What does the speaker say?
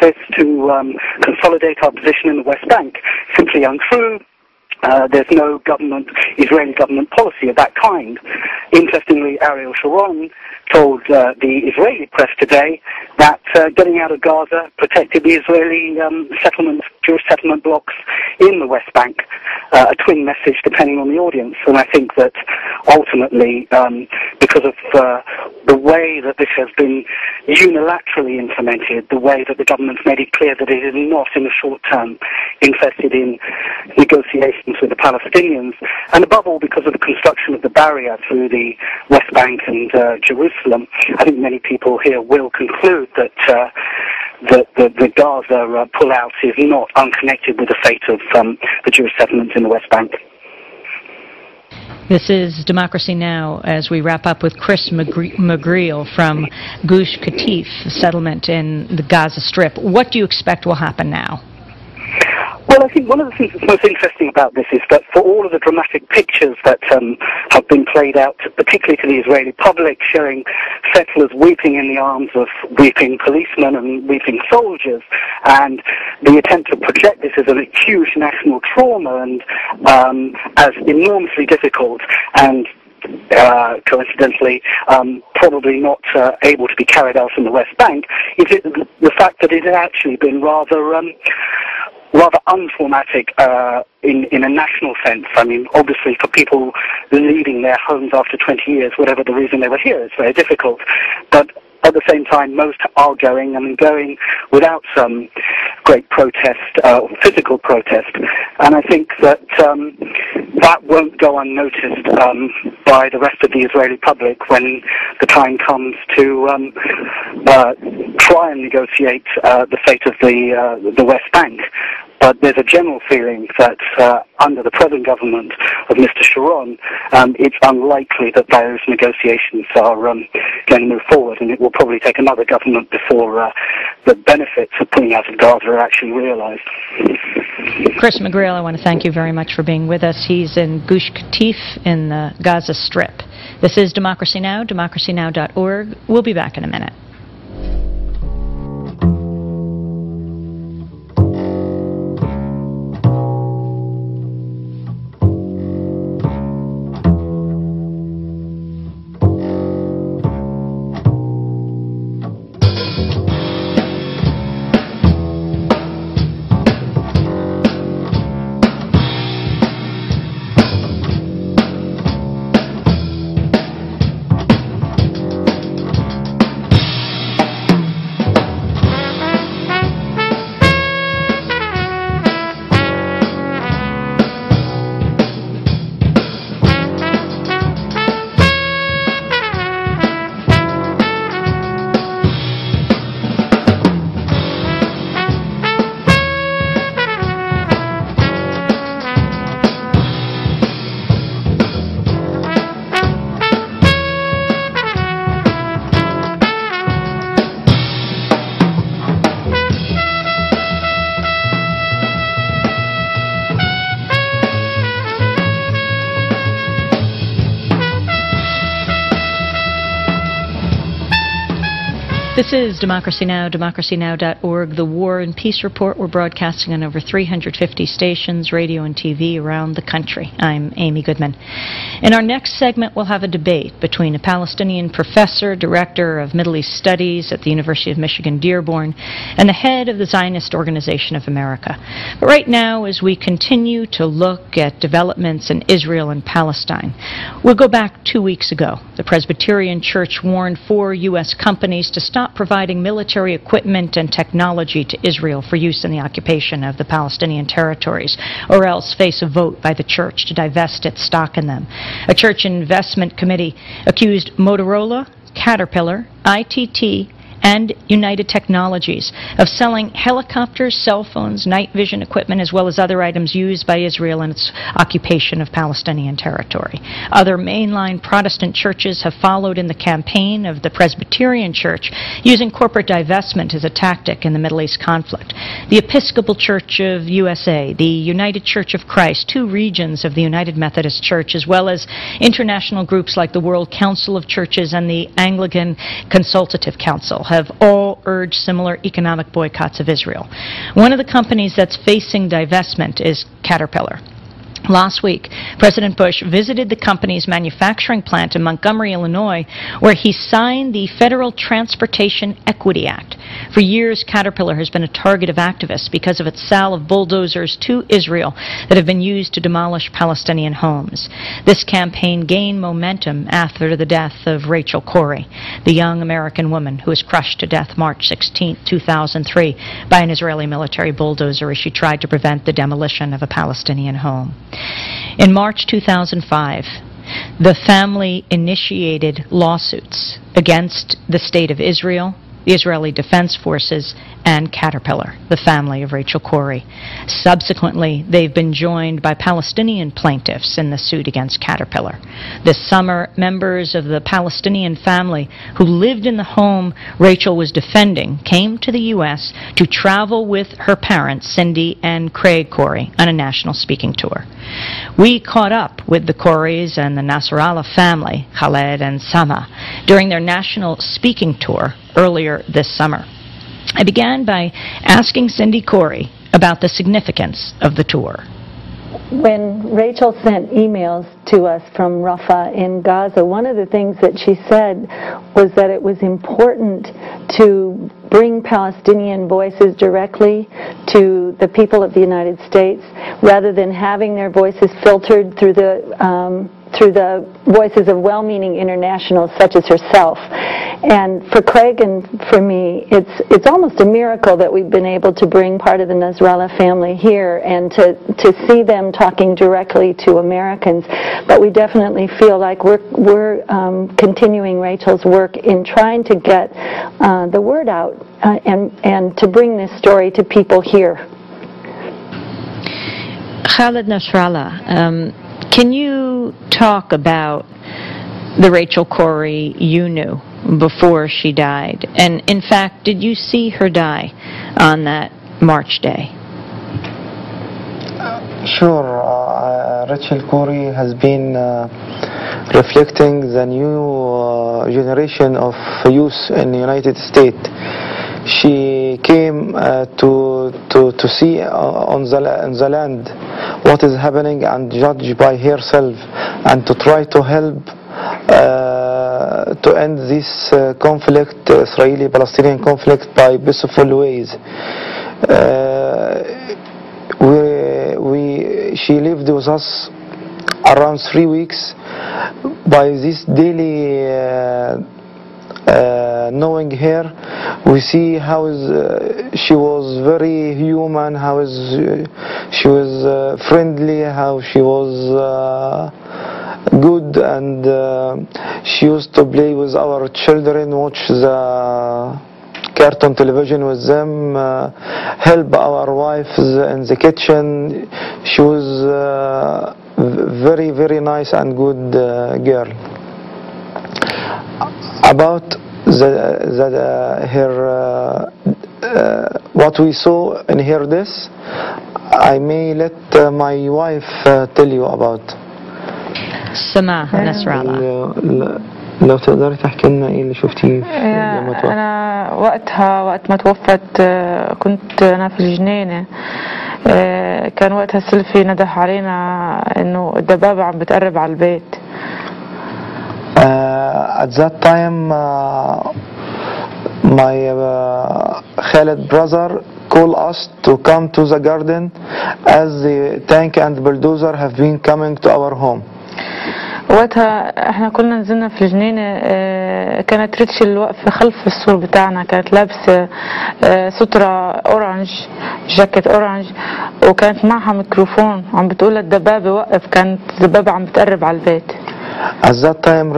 process to consolidate our position in the West Bank. Simply untrue. There's no Israeli government policy of that kind. Interestingly, Ariel Sharon told the Israeli press today that getting out of Gaza protected the Israeli Jewish settlement blocks in the West Bank. A twin message depending on the audience. And I think that ultimately, because of the way that this has been unilaterally implemented, the way that the government's made it clear that it is not in the short term interested in negotiations with the Palestinians, and above all because of the construction of the barrier through the West Bank and Jerusalem, I think many people here will conclude that the Gaza pullout is not unconnected with the fate of the Jewish settlements in the West Bank. This is Democracy Now! As we wrap up with Chris McGreal from Gush Katif settlement in the Gaza Strip. What do you expect will happen now? Well, I think one of the things that's most interesting about this is that for all of the dramatic pictures that have been played out, particularly to the Israeli public, showing settlers weeping in the arms of weeping policemen and weeping soldiers, and the attempt to project this as a huge national trauma and as enormously difficult and coincidentally, probably not able to be carried out in the West Bank, is the fact that it has actually been rather untraumatic in a national sense. I mean, obviously for people leaving their homes after 20 years, whatever the reason they were here, it's very difficult. But at the same time, most are going, and going without some great protest, or physical protest. And I think that that won't go unnoticed by the rest of the Israeli public when the time comes to try and negotiate the fate of the West Bank. But there's a general feeling that under the present government of Mr. Sharon, it's unlikely that those negotiations are going to move forward, and it will probably take another government before the benefits of pulling out of Gaza are actually realized. Chris McGreal, I want to thank you very much for being with us. He's in Gush Katif in the Gaza Strip. This is Democracy Now!, democracynow.org. We'll be back in a minute. This is Democracy Now!, democracynow.org, the War and Peace Report. We're broadcasting on over 350 stations, radio and TV around the country. I'm Amy Goodman. In our next segment, we'll have a debate between a Palestinian professor, director of Middle East Studies at the University of Michigan, Dearborn, and the head of the Zionist Organization of America. But right now, as we continue to look at developments in Israel and Palestine, we'll go back 2 weeks ago. The Presbyterian Church warned 4 U.S. companies to stop providing military equipment and technology to Israel for use in the occupation of the Palestinian territories, or else face a vote by the church to divest its stock in them. A church investment committee accused Motorola, Caterpillar, ITT, and United Technologies of selling helicopters, cell phones, night vision equipment, as well as other items used by Israel in its occupation of Palestinian territory. Other mainline Protestant churches have followed in the campaign of the Presbyterian Church, using corporate divestment as a tactic in the Middle East conflict. The Episcopal Church of USA, the United Church of Christ, 2 regions of the United Methodist Church, as well as international groups like the World Council of Churches and the Anglican Consultative Council, have all urged similar economic boycotts of Israel. One of the companies that's facing divestment is Caterpillar. Last week, President Bush visited the company's manufacturing plant in Montgomery, Illinois, where he signed the Federal Transportation Equity Act. For years, Caterpillar has been a target of activists because of its sale of bulldozers to Israel that have been used to demolish Palestinian homes. This campaign gained momentum after the death of Rachel Corrie, the young American woman who was crushed to death March 16, 2003, by an Israeli military bulldozer as she tried to prevent the demolition of a Palestinian home. In March 2005, the family initiated lawsuits against the State of Israel, the Israeli Defense Forces, and Caterpillar, the family of Rachel Corrie. Subsequently, they've been joined by Palestinian plaintiffs in the suit against Caterpillar. This summer, members of the Palestinian family who lived in the home Rachel was defending came to the U.S. to travel with her parents, Cindy and Craig Corrie, on a national speaking tour. We caught up with the Corries and the Nasrallah family, Khaled and Sama, during their national speaking tour earlier this summer. I began by asking Cindy Corrie about the significance of the tour. When Rachel sent emails to us from Rafah in Gaza, one of the things that she said was that it was important to bring Palestinian voices directly to the people of the United States rather than having their voices filtered through the voices of well-meaning internationals such as herself. And for Craig and for me, it's almost a miracle that we've been able to bring part of the Nasrallah family here and to see them talking directly to Americans. But we definitely feel like we're continuing Rachel's work in trying to get the word out and to bring this story to people here. Khaled Nasrallah, can you talk about the Rachel Corrie you knew before she died? And in fact, did you see her die on that March day? Sure. Rachel Corrie has been reflecting the new generation of youth in the United States. She came to see on the land what is happening and judge by herself and to try to help to end this conflict, Israeli-Palestinian conflict, by peaceful ways. She lived with us around 3 weeks. By this daily knowing her, we see how she was very human, how she was friendly, how she was good, and she used to play with our children, watch the cartoon television with them, help our wives in the kitchen. She was very, very nice and good girl. About what we saw in her death, I may let my wife tell you about. Sama Nasrallah. لو تقدري تحكي لنا ايه اللي شفتيه لما توفت؟ انا وقت ما توفت كنت انا في الجنينه. كان وقتها سلفي نده علينا انه الدبابه عم بتقرب على البيت. At that time, my Khaled brother called us to come to the garden as the tank and bulldozer have been coming to our home. وقتها احنا كنا نزلنا في الجنينه. كانت ريتشل واقفه خلف السور بتاعنا، كانت لابسه ستره اورانج، جاكيت اورانج، وكانت معها ميكروفون عم بتقول للدبابه وقف. كانت الدبابه عم بتقرب على البيت. At that time